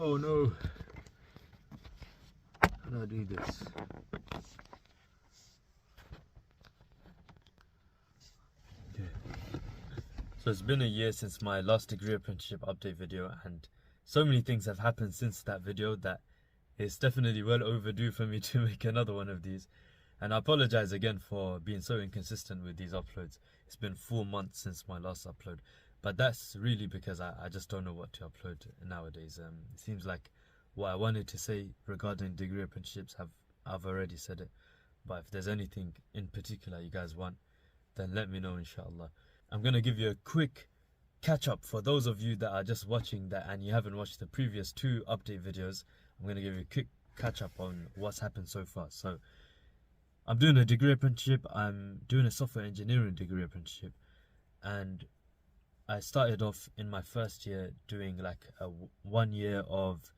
Oh no. How do I do this? Okay. So it's been a year since my last degree apprenticeship update video, and so many things have happened since that video that it's definitely well overdue for me to make another one of these. And I apologize again for being so inconsistent with these uploads. It's been 4 months since my last upload, but that's really because I just don't know what to upload nowadays. It seems like what I wanted to say regarding degree apprenticeships I've already said it. But if there's anything in particular you guys want, then let me know, inshallah. I'm gonna give you a quick catch up for those of you that are just watching that and you haven't watched the previous 2 update videos. I'm gonna give you a quick catch up on what's happened so far. So I'm doing a degree apprenticeship. I'm doing a software engineering degree apprenticeship, and I started off in my first year doing like a 1 year of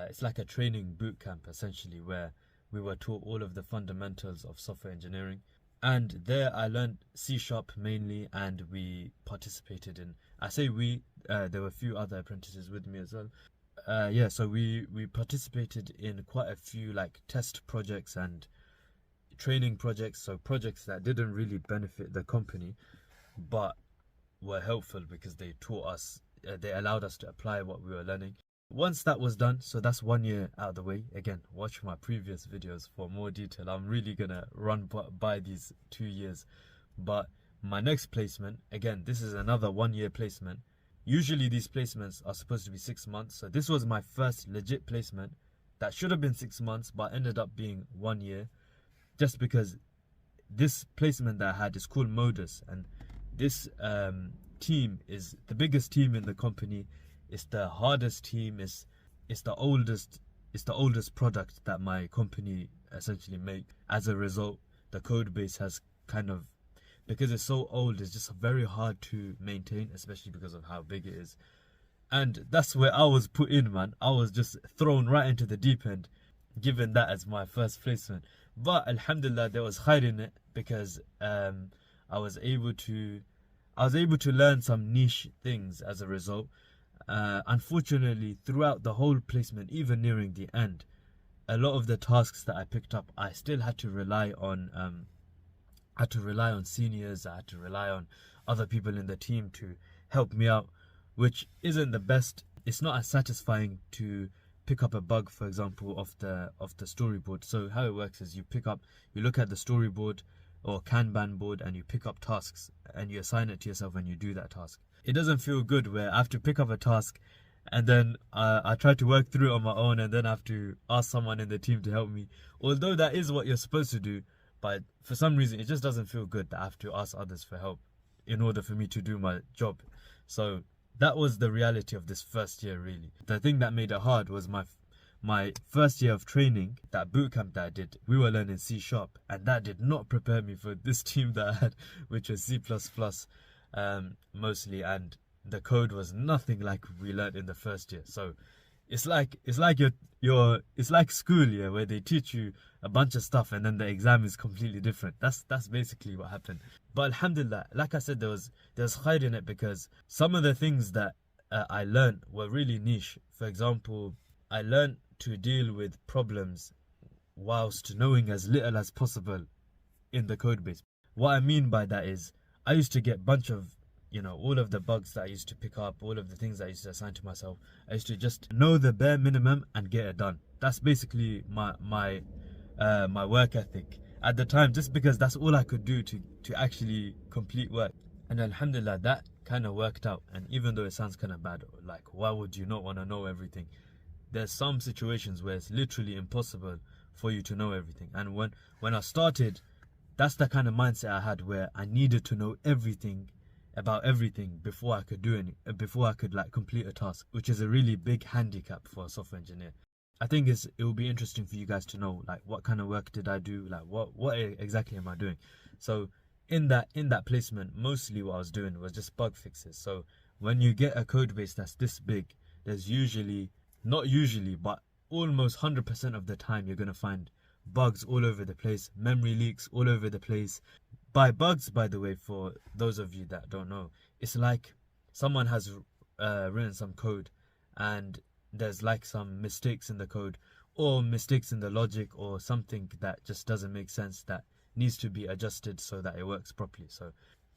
it's like a training boot camp essentially, where we were taught all of the fundamentals of software engineering. And there I learned C# mainly, and we participated in, I say we, there were a few other apprentices with me as well. Yeah, so we participated in quite a few like test projects and training projects, so projects that didn't really benefit the company but were helpful because they taught us, they allowed us to apply what we were learning. Once that was done, so that's 1 year out of the way. Again, watch my previous videos for more detail. I'm really gonna run by these 2 years. But my next placement, again, this is another 1 year placement. Usually these placements are supposed to be 6 months, so this was my first legit placement that should have been 6 months but ended up being 1 year, just because this placement that I had is called Modus, and this team is the biggest team in the company. It's the hardest team. It's the oldest product that my company essentially make. As a result, the code base has kind of, because it's so old, it's just very hard to maintain, especially because of how big it is. And that's where I was put in, man. I was just thrown right into the deep end, given that as my first placement. But alhamdulillah, there was khair in it, because I was able to learn some niche things as a result. Unfortunately, throughout the whole placement, even nearing the end, a lot of the tasks that I picked up, I still had to rely on seniors. I had to rely on other people in the team to help me out, which isn't the best. It's not as satisfying to pick up a bug, for example, of the storyboard. So how it works is you look at the storyboard or Kanban board, and you pick up tasks and you assign it to yourself when you do that task. It doesn't feel good where I have to pick up a task and then I try to work through it on my own, and then I have to ask someone in the team to help me. Although that is what you're supposed to do, but for some reason it just doesn't feel good that I have to ask others for help in order for me to do my job. So that was the reality of this first year, really. The thing that made it hard was my first year of training, that bootcamp that I did. We were learning C#, and that did not prepare me for this team that I had, which was C++. Mostly, and the code was nothing like we learned in the first year. So it's like school, yeah, where they teach you a bunch of stuff and then the exam is completely different. That's basically what happened. But alhamdulillah, like I said, there's khair in it, because some of the things that I learned were really niche. For example, I learned to deal with problems whilst knowing as little as possible in the code base. What I mean by that is, I used to get a bunch of, all of the bugs that I used to pick up, all of the things that I used to assign to myself. I used to just know the bare minimum and get it done. That's basically my work ethic at the time, just because that's all I could do to actually complete work. And alhamdulillah, that kind of worked out. And even though it sounds kind of bad, like, why would you not want to know everything? There's some situations where it's literally impossible for you to know everything. And when I started, that's the kind of mindset I had, where I needed to know everything about everything before I could like complete a task, which is a really big handicap for a software engineer. I think it will be interesting for you guys to know, like, what kind of work did I do, like what exactly am I doing. So in that placement, mostly what I was doing was just bug fixes. So when you get a code base that's this big, there's not usually, but almost 100% of the time, you're going to find bugs all over the place, memory leaks all over the place. By bugs, by the way, for those of you that don't know, it's like someone has written some code and there's like some mistakes in the code or mistakes in the logic or something that just doesn't make sense that needs to be adjusted so that it works properly. So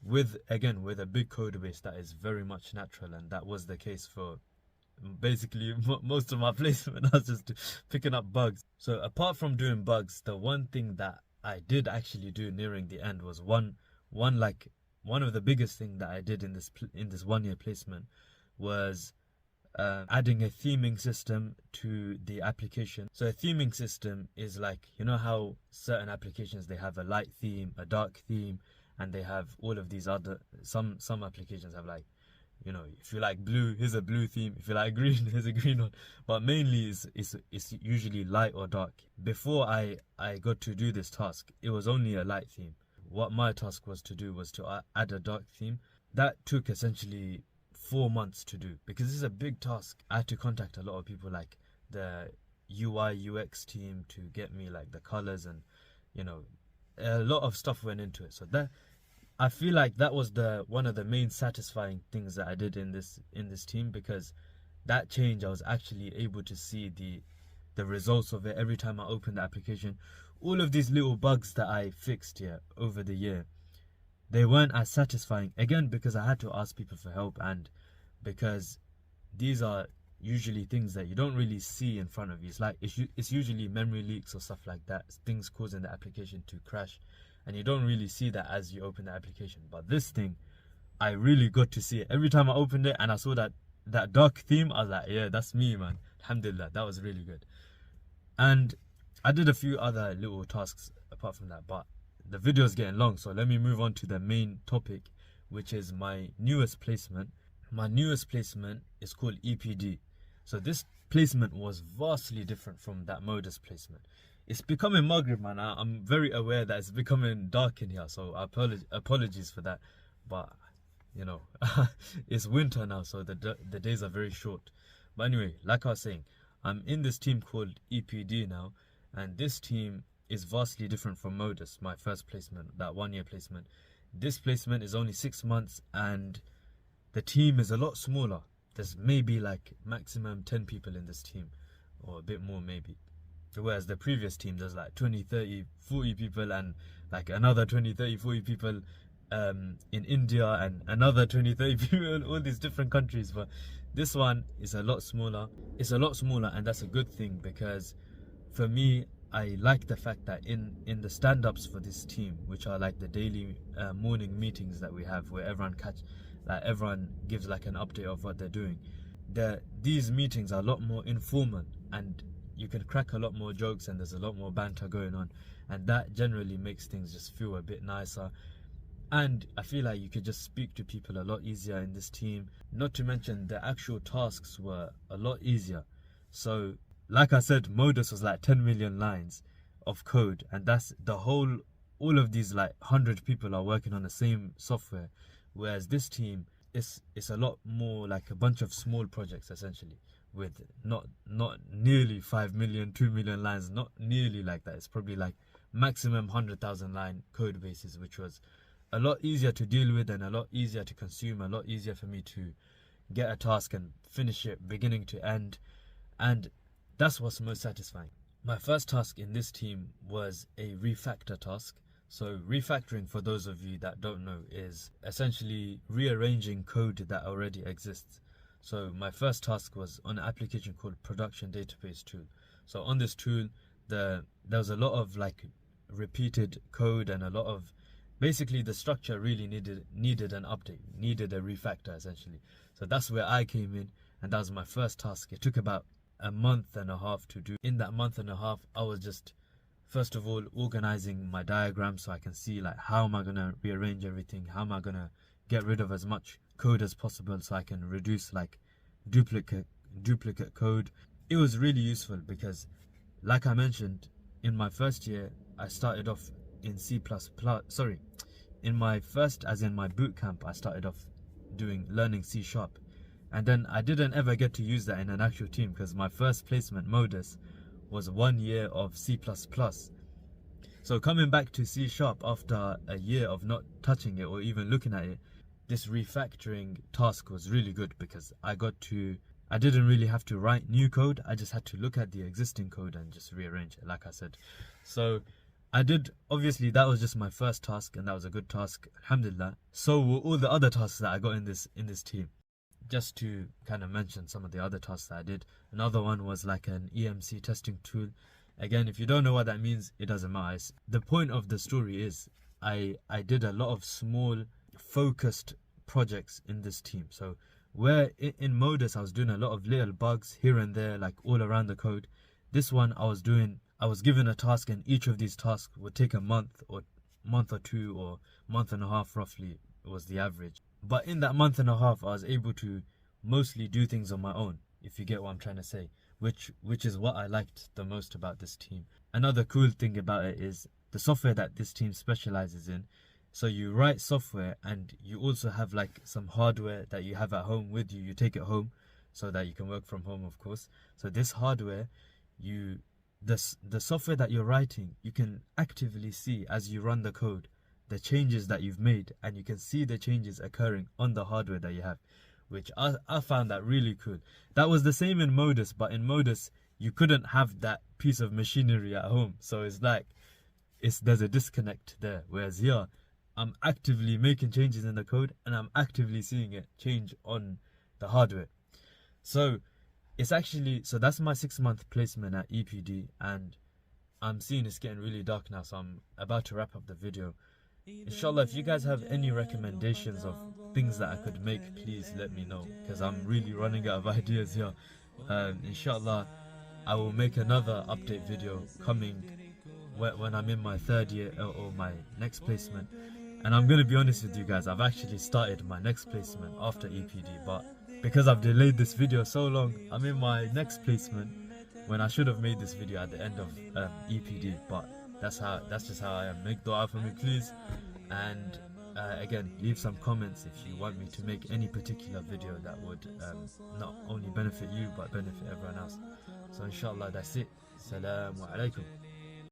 with a big code base, that is very much natural, and that was the case for basically most of my placement. I was just picking up bugs. So apart from doing bugs, the one thing that I did actually do nearing the end was one of the biggest thing that I did in this 1 year placement was adding a theming system to the application. So a theming system is like, you know how certain applications, they have a light theme, a dark theme, and they have all of these other, some applications have like, you know, if you like blue, here's a blue theme. If you like green, here's a green one. But mainly it's usually light or dark. Before I got to do this task, it was only a light theme. What my task was to do was to add a dark theme. That took essentially 4 months to do, because this is a big task. I had to contact a lot of people like the UI UX team to get me like the colors, and you know, a lot of stuff went into it. So that, I feel like that was one of the main satisfying things that I did in this team, because that change, I was actually able to see the results of it every time I opened the application. All of these little bugs that I fixed here over the year, they weren't as satisfying, again because I had to ask people for help, and because these are usually things that you don't really see in front of you. It's like it's usually memory leaks or stuff like that, things causing the application to crash, and you don't really see that as you open the application. But this thing, I really got to see it every time I opened it, and I saw that dark theme. I was like, yeah, that's me, man. Alhamdulillah, that was really good. And I did a few other little tasks apart from that, but the video is getting long, so let me move on to the main topic, which is my newest placement. My newest placement is called EPD. So this placement was vastly different from that Modus placement. It's becoming Maghrib, man. I'm very aware that it's becoming dark in here, so apologies for that. But you know, it's winter now, so the days are very short. But anyway, like I was saying, I'm in this team called EPD now, and this team is vastly different from Modus, my first placement, that 1 year placement. This placement is only 6 months, and the team is a lot smaller. There's maybe like maximum 10 people in this team, or a bit more maybe. Whereas the previous team, there's like 20, 30, 40 people, and like another 20, 30, 40 people in India, and another 20, 30 people in all these different countries. But this one is a lot smaller. It's a lot smaller, and that's a good thing, because for me, I like the fact that in the stand-ups for this team, which are like the daily morning meetings that we have, where everyone gives like an update of what they're doing, these meetings are a lot more informal, and you can crack a lot more jokes, and there's a lot more banter going on, and that generally makes things just feel a bit nicer. And I feel like you could just speak to people a lot easier in this team. Not to mention the actual tasks were a lot easier. So like I said, Modus was like 10 million lines of code, and that's all of these like 100 people are working on the same software, whereas this team it's a lot more like a bunch of small projects essentially, with not nearly 5 million, 2 million lines, not nearly like that. It's probably like maximum 100,000 line code bases, which was a lot easier to deal with and a lot easier to consume, a lot easier for me to get a task and finish it beginning to end. And that's what's most satisfying. My first task in this team was a refactor task. So refactoring, for those of you that don't know, is essentially rearranging code that already exists. So my first task was on an application called Production Database Tool. So on this tool, there was a lot of like repeated code, and a lot of, basically the structure really needed an update, needed a refactor essentially. So that's where I came in, and that was my first task. It took about a month and a half to do. In that month and a half, I was just, first of all, organizing my diagram so I can see like how am I gonna rearrange everything, how am I gonna get rid of as much code as possible so I can reduce like duplicate code. It was really useful because, like I mentioned, in my first year I started off in C++. In my first, as in my boot camp, I started off learning C#. And then I didn't ever get to use that in an actual team, because my first placement, Modus, was 1 year of C++. So coming back to C# after a year of not touching it or even looking at it, this refactoring task was really good, because I got to I didn't really have to write new code. I just had to look at the existing code and just rearrange it, like I said. So I did, obviously that was just my first task, and that was a good task, alhamdulillah. So were all the other tasks that I got in this team. Just to kind of mention some of the other tasks that I did. Another one was like an EMC testing tool. Again, if you don't know what that means, it doesn't matter. The point of the story is I did a lot of small focused projects in this team. So where in Modus I was doing a lot of little bugs here and there, like all around the code, this one I was given a task, and each of these tasks would take a month or two or month and a half, roughly was the average. But in that month and a half I was able to mostly do things on my own, if you get what I'm trying to say, which is what I liked the most about this team. Another cool thing about it is the software that this team specializes in. So you write software, and you also have like some hardware that you have at home with you. You take it home so that you can work from home, of course. So this hardware, the software that you're writing, you can actively see as you run the code the changes that you've made, and you can see the changes occurring on the hardware that you have, which I found that really cool. That was the same in Modus, but in Modus you couldn't have that piece of machinery at home. So it's like there's a disconnect there, whereas here I'm actively making changes in the code, and I'm actively seeing it change on the hardware. So it's actually, so that's my 6-month placement at EPD, and I'm seeing it's getting really dark now, so I'm about to wrap up the video. Inshallah, if you guys have any recommendations of things that I could make, please let me know, because I'm really running out of ideas here. Inshallah, I will make another update video coming when I'm in my 3rd year or my next placement. And I'm going to be honest with you guys, I've actually started my next placement after EPD, but because I've delayed this video so long, I'm in my next placement when I should have made this video at the end of EPD. But that's just how I am. Make dua for me, please. And again, leave some comments if you want me to make any particular video that would not only benefit you but benefit everyone else. So inshallah, that's it. Assalamu alaikum.